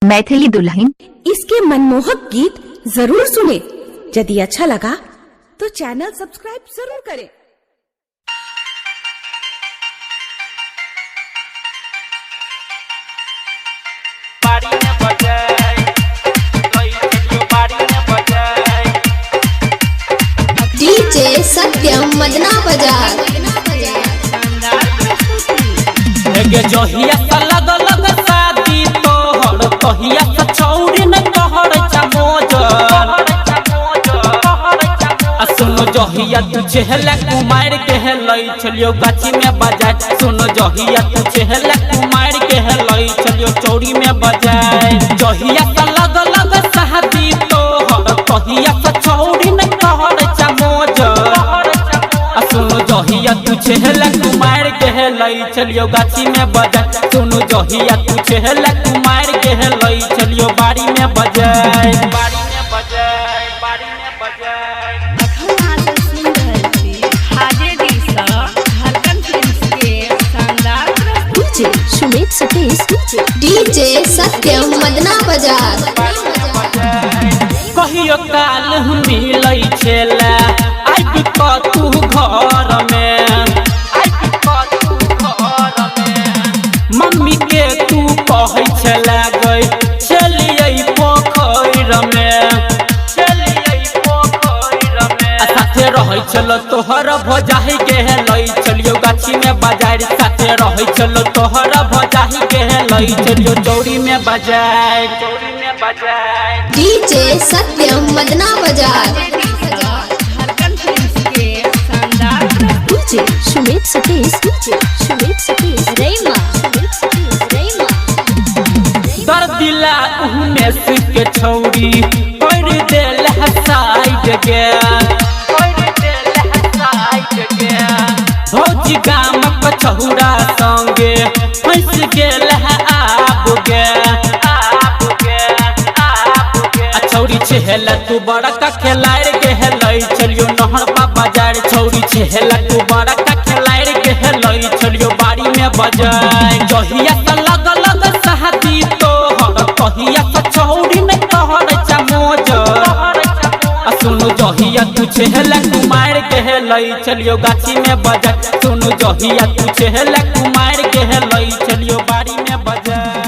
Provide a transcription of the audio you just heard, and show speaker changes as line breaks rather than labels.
मैथिली दुल्हन।
इसके मनमोहक गीत जरूर सुने। यदि अच्छा लगा तो चैनल सब्सक्राइब जरूर करें।
डीजे सत्यम मदना बाजार।
जहिया लग लग शादी तोहर तहिया छौरी न कहर चमोज। सुनो जहिया तू चहला कुमार के लई चलियो गाछी में बजाए। सुनो जहिया तू चहला कुमार के लई चलियो चौरी में बजाए। जहिया लग लग शादी तोहर तहिया छौरी न कहर चमोज। सुनो जहिया तू चहला कुमार के लई चलियो गाछी में बजाए। सुनो जहिया तू चहला कुमार के लई चलियो बाड़ी में बजाए। बाड़ी में बजाए, बाड़ी में बजाए।
सुमित सतीश डीजे सत्यम मदना बाजार।
कहियो काल मिलै छेला आइब तू घर में। मम्मी के तू कहै छला गई चलिए पोखर में। साथे रहै चलो तोहर भजाही के लई चलियो गाछी में बाजार। साथे रहै चलो तोहर भजाही के लई चलियो चौरी में बजाए। चौरी में बजाए।
डीजे सत्यम मदना बाजार। सुमित सतीश
दर्दिला उहमें के छौरी कर देल साइड के। भौजी गाम कछौरा संगे फंस गेल आब गे। छौरी छेला तू बड़ा का खेलाड़ के लई चलियो नहर पा बाजार। छौरी छेला तू बड़ा का खेलाड़ के लई चलियो बाड़ी में बजाए। जहिया लग लग शादी तोहर तहिया छौरी न कहर चमोज। सुनो जहिया तू चहला कुमार के लई चलियो गाछी में बजाए। सुनो जहिया तू चहला कुमार के लई चलियो बाड़ी में बजाए।